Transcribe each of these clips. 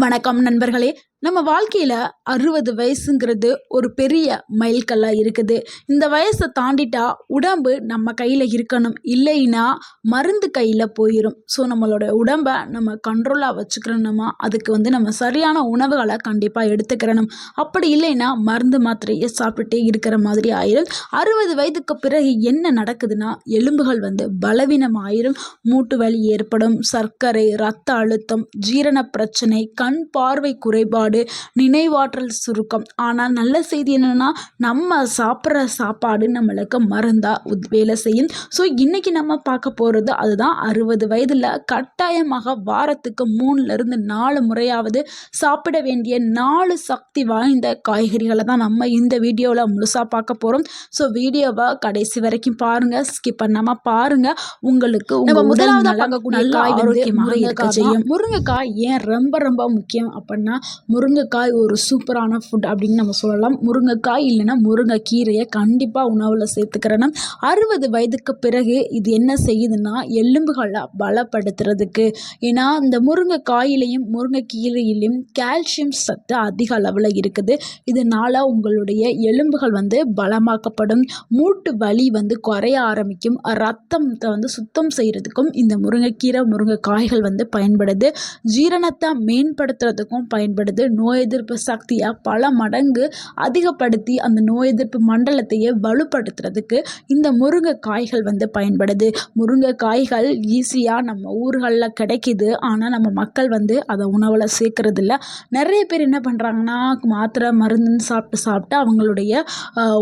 வணக்கம் நண்பர்களே. நம்ம வாழ்க்கையில் 60 வயசுங்கிறது ஒரு பெரிய மைல்கல்லாக இருக்குது. இந்த வயசை தாண்டிட்டா உடம்பு நம்ம கையில் இருக்கணும், இல்லைன்னா மருந்து கையில் போயிடும். ஸோ நம்மளோட உடம்பை நம்ம கண்ட்ரோலாக வச்சுக்கிறணுமா, அதுக்கு நம்ம சரியான உணவுகளை கண்டிப்பாக எடுத்துக்கிறணும். அப்படி இல்லைன்னா மருந்து மாத்திரையை சாப்பிட்டுட்டே இருக்கிற மாதிரி ஆயிரும். 60 வயதுக்கு பிறகு என்ன நடக்குதுன்னா, எலும்புகள் பலவீனம் ஆயிரும், மூட்டு வலி ஏற்படும், சர்க்கரை, இரத்த அழுத்தம், ஜீரண பிரச்சனை, கண் பார்வை குறைபாடு, நினைவாற்றல் சுருக்கம். ஆனால் நல்ல செய்தி என்னன்னா, நம்ம சாப்பிட்ற சாப்பாடு நம்மளுக்கு மருந்தா வேலை செய்யும். ஸோ இன்னைக்கு நம்ம பார்க்க போகிறது அதுதான். 60 வயதில் கட்டாயமாக வாரத்துக்கு 3-4 முறையாவது சாப்பிட வேண்டிய 4 சக்தி வாய்ந்த காய்கறிகளை தான் நம்ம இந்த வீடியோவில் முழுசாக பார்க்க போகிறோம். ஸோ வீடியோவை கடைசி வரைக்கும் பாருங்கள், ஸ்கிப் பண்ணாமல் பாருங்கள். உங்களுக்கு நம்ம முதலாவது பார்க்கக்கூடிய காய் ஆரோக்கியமாக இருக்க செய்யும். முருங்கைக்காய் ஏன் ரொம்ப ரொம்ப முக்கியம் அப்படின்னா, முருங்கைக்காய் ஒரு சூப்பரான ஃபுட் அப்படின்னு நம்ம சொல்லலாம். முருங்கைக்காய் இல்லைன்னா முருங்கைக்கீரையை கண்டிப்பாக உணவில் சேர்த்துக்கிறேன்னா, 60 வயதுக்கு பிறகு இது என்ன செய்யுதுன்னா, எலும்புகளை பலப்படுத்துறதுக்கு. ஏன்னா இந்த முருங்கைக்காயிலையும் முருங்கைக்கீரையிலையும் கால்சியம் சத்து அதிக அளவில் இருக்குது. இதனால் உங்களுடைய எலும்புகள் பலமாக்கப்படும், மூட்டு வலி குறைய ஆரம்பிக்கும், ரத்தத்தை சுத்தம் செய்கிறதுக்கும் இந்த முருங்கைக்கீரை முருங்கைக்காய்கள் பயன்படுது. ஜீரணத்தை மேம்படுத்துறதுக்கும் பயன்படுது. நோய் எதிர்ப்பு சக்தியை பல மடங்கு அதிகப்படுத்தி அந்த நோய் எதிர்ப்பு மண்டலத்தையே வலுப்படுத்துறதுக்கு இந்த முருங்கைக்காய்கள் பயன்படுது. முருங்கைக்காய்கள் ஈஸியாக நம்ம ஊர்களில் கிடைக்கிது. ஆனால் நம்ம மக்கள் அதை உணவில் சேர்க்கறது இல்லை. நிறைய பேர் என்ன பண்ணுறாங்கன்னா, மாத்திரை மருந்துன்னு சாப்பிட்டு அவங்களுடைய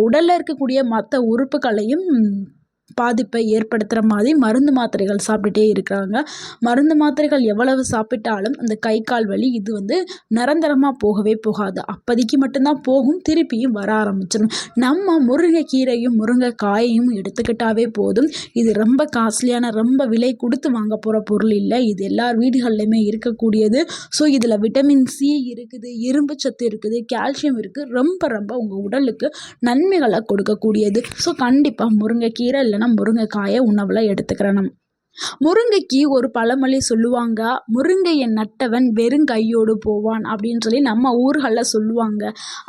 உடலில் இருக்கக்கூடிய மற்ற உறுப்புகளையும் பாதிப்பை ஏற்படுத்துகிற மாதிரி மருந்து மாத்திரைகள் சாப்பிட்டுட்டே இருக்கிறாங்க. மருந்து மாத்திரைகள் எவ்வளவு சாப்பிட்டாலும் அந்த கை கால் வலி இது நிரந்தரமாக போகவே போகாது. அப்போதைக்கு மட்டும்தான் போகும், திருப்பியும் வர ஆரம்பிச்சிடும். நம்ம முருங்கைக்கீரையும் முருங்கைக்காயையும் எடுத்துக்கிட்டாவே போதும். இது ரொம்ப காஸ்ட்லியான, ரொம்ப விலை கொடுத்து வாங்க போகிற பொருள் இல்லை. இது எல்லார் வீடுகள்லையுமே இருக்கக்கூடியது. ஸோ இதில் விட்டமின் சி இருக்குது, இரும்பு சத்து இருக்குது, கால்சியம் இருக்குது. ரொம்ப ரொம்ப உங்கள் உடலுக்கு நன்மைகளை கொடுக்கக்கூடியது. ஸோ கண்டிப்பாக முருங்கைக்கீரை இல்லைன்னா முருங்கைக்காயை உணவில் எடுத்துக்கிறணும். முருங்கைக்கு ஒரு பழமொழி சொல்லுவாங்க, முருங்கையை நட்டவன் வெறுங்கையோடு போவான் அப்படின்னு சொல்லி நம்ம ஊர்களில் சொல்லுவாங்க.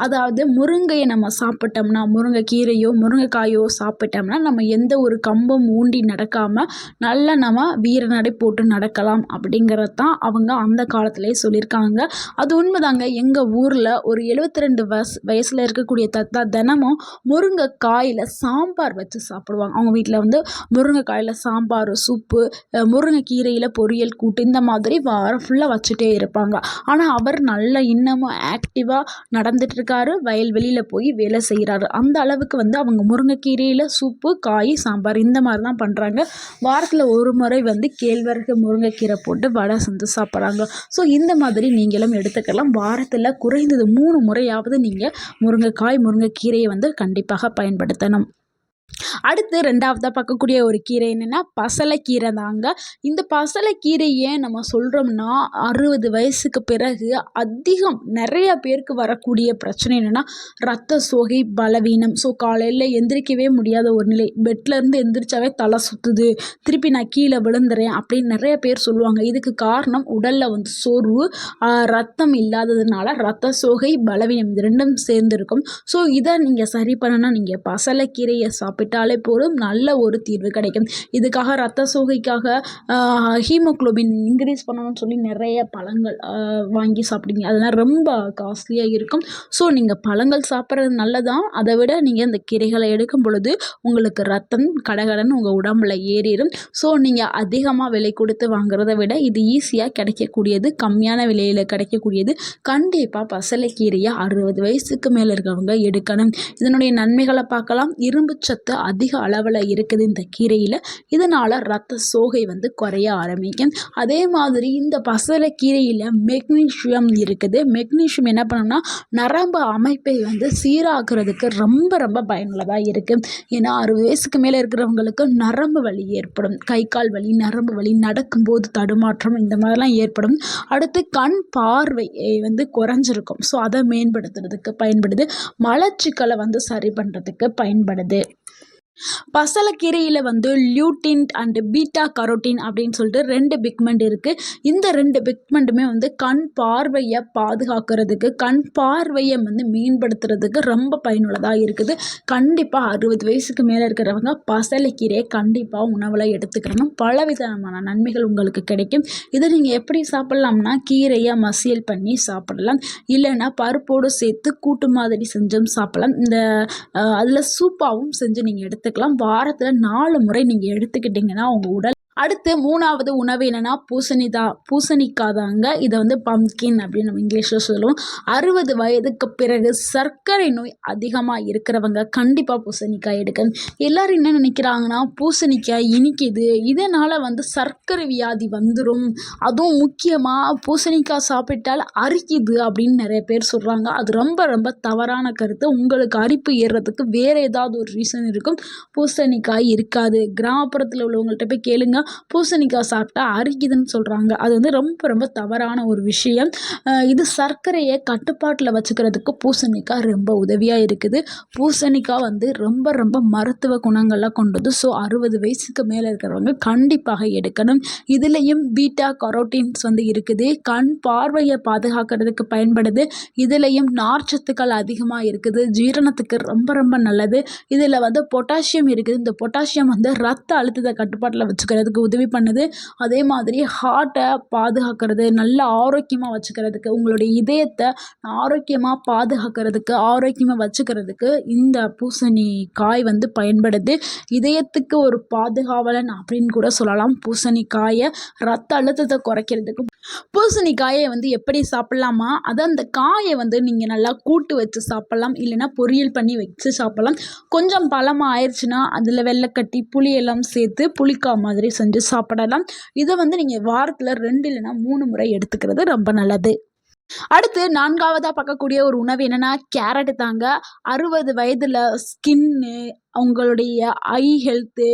அதாவது முருங்கையை நம்ம சாப்பிட்டோம்னா, முருங்கைக்கீரையோ முருங்கைக்காயோ சாப்பிட்டோம்னா நம்ம எந்த ஒரு கம்பம் ஊண்டி நடக்காமல் நல்லா நம்ம வீரநடை போட்டு நடக்கலாம் அப்படிங்கிறது தான் அவங்க அந்த காலத்திலே சொல்லியிருக்காங்க. அது உண்மைதாங்க. எங்கள் ஊரில் ஒரு 72 வயசில் இருக்கக்கூடிய தத்தா தினமும் முருங்கைக்காயில் சாம்பார் வச்சு சாப்பிடுவாங்க. அவங்க வீட்டில் முருங்கைக்காயில் சாம்பார், சூப்பு, முருங்கைக்கீரையில் பொரியல் கூட்டு, இந்த மாதிரி வாரம் ஃபுல்லாக வச்சுட்டே இருப்பாங்க. ஆனால் அவர் நல்ல இன்னமும் ஆக்டிவாக நடந்துட்டு இருக்காரு, வயல்வெளியில் போய் வேலை செய்கிறாரு. அந்த அளவுக்கு அவங்க முருங்கைக்கீரையில் சூப்பு, காய், சாம்பார் இந்த மாதிரி தான் பண்ணுறாங்க. வாரத்தில் ஒரு முறை கேழ்வரகு முருங்கைக்கீரை போட்டு வடை செஞ்சு சாப்பிட்றாங்க. ஸோ இந்த மாதிரி நீங்களும் எடுத்துக்கலாம். வாரத்தில் குறைந்தது 3 முறையாவது நீங்கள் முருங்கைக்காய் முருங்கைக்கீரையை கண்டிப்பாக பயன்படுத்தணும். அடுத்து 2ஆவதாக பார்க்கக்கூடிய ஒரு கீரை என்னென்னா பசலைக்கீரை தாங்க. இந்த பசலைக்கீரை ஏன் நம்ம சொல்கிறோம்னா, 60 வயசுக்கு பிறகு நிறைய பேருக்கு வரக்கூடிய பிரச்சனை என்னென்னா ரத்த சோகை, பலவீனம். ஸோ காலையில் எந்திரிக்கவே முடியாத ஒரு நிலை, பெட்லேருந்து எந்திரிச்சாவே தலை சுற்றுது, திருப்பி நான் கீழே விழுந்துறேன் அப்படின்னு நிறைய பேர் சொல்லுவாங்க. இதுக்கு காரணம் உடலில் சோர்வு, ரத்தம் இல்லாததுனால ரத்த சோகை, பலவீனம் இது ரெண்டும் சேர்ந்துருக்கும். ஸோ இதை நீங்கள் சரி பண்ணணும்னா நீங்கள் பசலைக்கீரையை சாப்பிட்டாலே போதும், நல்ல ஒரு தீர்வு கிடைக்கும். இதுக்காக ரத்த சோகைக்காக ஹீமோக்ளோபின் இன்க்ரீஸ் பண்ணணும்னு சொல்லி நிறைய பழங்கள் வாங்கி சாப்பிடுங்க. அதெல்லாம் ரொம்ப காஸ்ட்லியாக இருக்கும். ஸோ நீங்கள் பழங்கள் சாப்பிட்றது நல்லதான். அதை விட நீங்கள் இந்த கீரைகளை எடுக்கும் பொழுது உங்களுக்கு ரத்தம் கடகடன்னு உங்கள் உடம்புல ஏறிடும். ஸோ நீங்கள் அதிகமாக விலை கொடுத்து வாங்குறத விட இது ஈஸியாக கிடைக்கக்கூடியது, கம்மியான விலையில் கிடைக்கக்கூடியது. கண்டிப்பாக பசலைக்கீரையை 60 வயசுக்கு மேலே இருக்கிறவங்க எடுக்கணும். இதனுடைய நன்மைகளை பார்க்கலாம். இரும்பு சத்து அதிக அளவில் இருக்குது இந்த கீரையில். இதனால் ரத்த சோகை குறைய ஆரம்பிக்கும். அதே மாதிரி இந்த பசலைக்கீரையில் மெக்னீஷியம் இருக்குது. மெக்னீஷியம் என்ன பண்ணணும்னா நரம்பு அமைப்பை சீராக்குறதுக்கு ரொம்ப ரொம்ப பயனுள்ளதாக இருக்குது. ஏன்னா 60 வயசுக்கு மேலே இருக்கிறவங்களுக்கு நரம்பு வலி ஏற்படும், கை கால் வலி, நரம்பு வலி, நடக்கும்போது தடுமாற்றம், இந்த மாதிரிலாம் ஏற்படும். அடுத்து கண் பார்வை குறைஞ்சிருக்கும். ஸோ அதை மேம்படுத்துறதுக்கு பயன்படுது. மலச்சிக்கலை சரி பண்ணுறதுக்கு பயன்படுது. பசலைக்கீரையில் வந்து லியூட்டின் அண்ட் பீட்டா கரோட்டின் அப்படின்னு சொல்லிட்டு 2 பிக்மெண்ட் இருக்குது. இந்த 2 பிக்மெண்ட்டுமே வந்து கண் பார்வையை பாதுகாக்கிறதுக்கு, கண் பார்வையை வந்து மேம்படுத்துறதுக்கு ரொம்ப பயனுள்ளதாக இருக்குது. கண்டிப்பாக 60 வயசுக்கு மேலே இருக்கிறவங்க பசலைக்கீரையை கண்டிப்பாக உணவில் எடுத்துக்கிறணும். பலவிதமான நன்மைகள் உங்களுக்கு கிடைக்கும். இதை நீங்கள் எப்படி சாப்பிட்லாம்னா, கீரையை மசியல் பண்ணி சாப்பிடலாம், இல்லைன்னா பருப்போடு சேர்த்து கூட்டு மாதிரி செஞ்சும் சாப்பிடலாம். இந்த அதில் சூப்பாகவும் செஞ்சு நீங்கள் எடுத்துக்கலாம். வாரத்தில் 4 முறை நீங்கள் எடுத்துக்கிட்டிங்கன்னா உங்கள் உடல். அடுத்து 3வது உணவு என்னென்னா பூசணிக்காய் தாங்க. இதை வந்து பம்ப்கின் அப்படின்னு நம்ம இங்கிலீஷில் சொல்லுவோம். 60 வயதுக்கு பிறகு சர்க்கரை நோய் அதிகமாக இருக்கிறவங்க கண்டிப்பாக பூசணிக்காய் எடுக்கணும். எல்லோரும் என்ன நினைக்கிறாங்கன்னா, பூசணிக்காய் இனிக்குது, இதனால் வந்து சர்க்கரை வியாதி வந்துடும், அதுவும் முக்கியமாக பூசணிக்காய் சாப்பிட்டால் அரிக்குது அப்படின்னு நிறைய பேர் சொல்கிறாங்க. அது ரொம்ப ரொம்ப தவறான கருத்து. உங்களுக்கு அரிப்பு ஏறுறதுக்கு வேறு ஏதாவது ஒரு ரீசன் இருக்கும், பூசணிக்காய் இருக்காது. கிராமப்புறத்தில் உள்ளவங்கள்ட்ட போய் கேளுங்க, பூசணிக்காய் சாப்பிட்டா அரிக்குதுன்னு சொல்கிறாங்க. அது வந்து ரொம்ப ரொம்ப தவறான ஒரு விஷயம். இது சர்க்கரையை கட்டுப்பாட்டில் வச்சுக்கிறதுக்கு பூசணிக்காய் ரொம்ப உதவியாக இருக்குது. பூசணிக்காய் வந்து ரொம்ப ரொம்ப மருத்துவ குணங்கள்லாம் கொண்டது. ஸோ 60 வயசுக்கு மேலே இருக்கிறவங்க கண்டிப்பாக எடுக்கணும். இதுலேயும் பீட்டா கரோட்டின்ஸ் வந்து இருக்குது. கண் பார்வையை பாதுகாக்கிறதுக்கு பயன்படுது. இதுலேயும் நார்ச்சத்துக்கள் அதிகமாக இருக்குது. ஜீரணத்துக்கு ரொம்ப ரொம்ப நல்லது. இதில் வந்து பொட்டாசியம் இருக்குது. இந்த பொட்டாசியம் வந்து ரத்த அழுத்தத்தை கட்டுப்பாட்டில் வச்சுக்கிறதுக்கு உதவி பண்ணுது. அதே மாதிரி ஹார்ட்டை பாதுகாக்கிறது, நல்ல ஆரோக்கியமாக வச்சுக்கிறதுக்கு, உங்களுடைய இதயத்தை ஆரோக்கியமாக பாதுகாக்கிறதுக்கு, ஆரோக்கியமாக வச்சுக்கிறதுக்கு இந்த பூசணிக்காய் வந்து பயன்படுது. இதயத்துக்கு ஒரு பாதுகாவலன் அப்படின்னு கூட சொல்லலாம் பூசணிக்காயை. ரத்த அழுத்தத்தை குறைக்கிறதுக்கு பூசணிக்காயை வந்து எப்படி சாப்பிட்லாமா, அதை அந்த காயை வந்து நீங்கள் நல்லா கூட்டு வச்சு சாப்பிட்லாம், இல்லைன்னா பொரியல் பண்ணி வச்சு சாப்பிட்லாம். கொஞ்சம் பழமாக ஆயிடுச்சுன்னா அதில் வெள்ளைக்கட்டி புளியெல்லாம் சேர்த்து புளிக்காய் மாதிரி செஞ்சு சாப்பிடலாம். இதை வந்து நீங்கள் வாரத்தில் 2 இல்லைன்னா 3 முறை எடுத்துக்கிறது ரொம்ப நல்லது. அடுத்து 4வதாக பார்க்கக்கூடிய ஒரு உணவு என்னென்னா கேரட் தாங்க. 60 வயதில் ஸ்கின்னு, அவங்களுடைய ஐ ஹெல்த்து,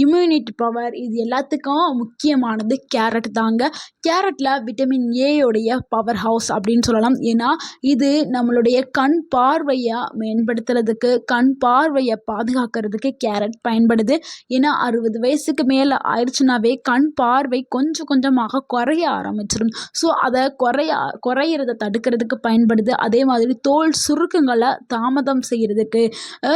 இம்யூனிட்டி பவர், இது எல்லாத்துக்கும் முக்கியமானது கேரட் தாங்க. கேரட்டில் விட்டமின் ஏயோடைய பவர் ஹவுஸ் அப்படின்னு சொல்லலாம். ஏன்னா இது நம்மளுடைய கண் பார்வையை மேம்படுத்துறதுக்கு, கண் பார்வையை பாதுகாக்கிறதுக்கு கேரட் பயன்படுது. ஏன்னா 60 வயசுக்கு மேலே ஆயிடுச்சுனாவே கண் பார்வை கொஞ்சம் கொஞ்சமாக குறைய ஆரம்பிச்சிடும். ஸோ அதை குறையிறத தடுக்கிறதுக்கு பயன்படுது. அதே மாதிரி தோல் சுருக்கங்களை தாமதம் செய்கிறதுக்கு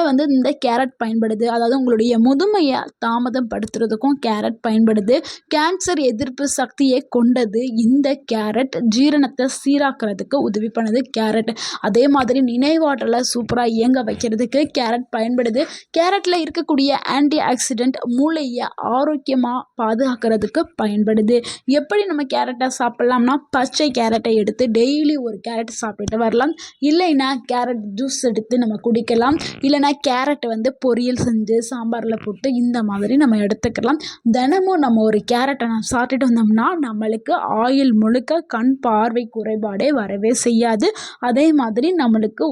வந்து இந்த கேரட் பயன்படுது. அதாவது உங்களுடைய முதுமையை தாமதம் படுத்துறதுக்கும் கேரட் பயன்படுது. கேன்சர் எதிர்ப்பு சக்தியை கொண்டது இந்த கேரட். ஜீரணத்தை சீராக்கிறதுக்கு உதவி பண்ணுது கேரட். அதே மாதிரி நினைவாற்றலை சூப்பராக இயங்க வைக்கிறதுக்கு கேரட் பயன்படுது. கேரட்டில் இருக்கக்கூடிய ஆன்டி ஆக்சிடென்ட் மூளையை ஆரோக்கியமாக பாதுகாக்கிறதுக்கு பயன்படுது. எப்படி நம்ம கேரட்டை சாப்பிட்லாம்னா, பச்சை கேரட்டை எடுத்து டெய்லி ஒரு கேரட் சாப்பிட்டு வரலாம். இல்லைன்னா கேரட் ஜூஸ் எடுத்து நம்ம குடிக்கலாம். இல்லைன்னா கேரட்டை வந்து பொரியல் செஞ்சு சாம்பாரில் போட்டு இந்த மாதிரி நம்ம எடுத்துக்கலாம். தினமும் நம்ம ஒரு கேரட்டை சாப்பிட்டுட்டு வந்தோம்னா நம்மளுக்கு ஆயுள் முழுக்க கண் பார்வை குறைபாடே வரவே செய்யாது. அதே மாதிரி நம்மளுக்கு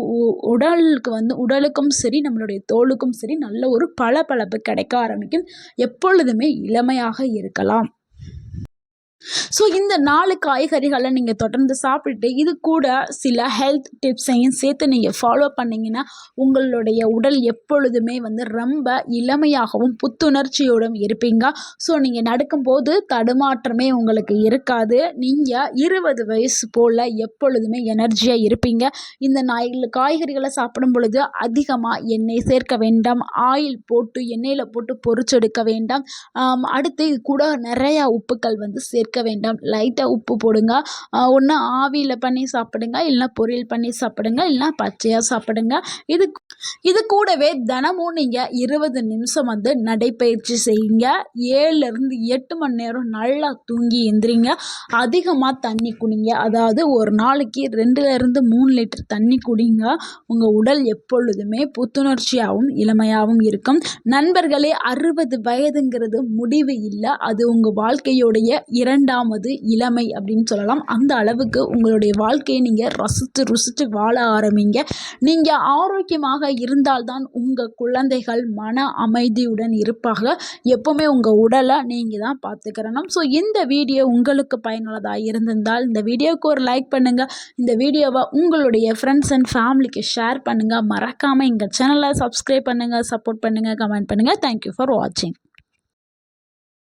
உடலுக்கும் சரி, நம்மளுடைய தோலுக்கும் சரி நல்ல ஒரு பளபளப்பு கிடைக்க ஆரம்பிக்கும். எப்பொழுதுமே இளமையாக இருக்கலாம். ஸோ இந்த 4 காய்கறிகளை நீங்கள் தொடர்ந்து சாப்பிட்டு இது கூட சில ஹெல்த் டிப்ஸையும் சேர்த்து நீங்கள் ஃபாலோ பண்ணிங்கன்னா உங்களுடைய உடல் எப்பொழுதுமே வந்து ரொம்ப இளமையாகவும் புத்துணர்ச்சியோடும் இருப்பீங்க. ஸோ நீங்கள் நடக்கும்போது தடுமாற்றமே உங்களுக்கு இருக்காது. நீங்கள் 20 வயசு போல் எப்பொழுதுமே எனர்ஜியாக இருப்பீங்க. இந்த 4 காய்கறிகளை சாப்பிடும் பொழுது அதிகமாக எண்ணெய் சேர்க்க வேண்டாம், ஆயில் போட்டு எண்ணெயில் போட்டு பொரிச்செடுக்க வேண்டாம். அடுத்து இது கூட நிறையா உப்புக்கள் வந்து சேர்க்க வேண்டாம். லைட்டாக உப்பு போடுங்க. ஒன்று ஆவியில் பண்ணி சாப்பிடுங்க, இல்லைனா பொரியல் பண்ணி சாப்பிடுங்க, இல்லைனா பச்சையாக சாப்பிடுங்க. இது கூடவே தினமும் நீங்கள் 20 நிமிஷம் வந்து நடைப்பயிற்சி செய்யுங்க. 7லேருந்து 8 மணி நேரம் நல்லா தூங்கி எந்திரிங்க. அதிகமாக தண்ணி குடிங்க. அதாவது ஒரு நாளைக்கு 2லேருந்து 3 லிட்டர் தண்ணி குடிங்க. உங்கள் உடல் எப்பொழுதுமே புத்துணர்ச்சியாகவும் இளமையாகவும் இருக்கும். நண்பர்களே, 60 வயதுங்கிறது முடிவு இல்லை, அது உங்கள் வாழ்க்கையோடைய 2 இரண்டாவது இளமை அப்படின்னு சொல்லலாம். அந்த அளவுக்கு உங்களுடைய வாழ்க்கையை நீங்கள் ருசித்து வாழ ஆரம்பிங்க. நீங்கள் ஆரோக்கியமாக இருந்தால்தான் உங்கள் குழந்தைகள் மன அமைதியுடன் இருப்பாங்க. எப்போவுமே உங்கள் உடலை நீங்கள் தான் பார்த்துக்கிறணும். ஸோ இந்த வீடியோ உங்களுக்கு பயனுள்ளதாக இருந்திருந்தால் இந்த வீடியோவுக்கு ஒரு லைக் பண்ணுங்கள். இந்த வீடியோவை உங்களுடைய ஃப்ரெண்ட்ஸ் அண்ட் ஃபேமிலிக்கு ஷேர் பண்ணுங்கள். மறக்காமல் எங்கள் சேனலை சப்ஸ்கிரைப் பண்ணுங்கள், சப்போர்ட் பண்ணுங்கள், கமெண்ட் பண்ணுங்கள். தேங்க்யூ ஃபார் வாட்சிங்.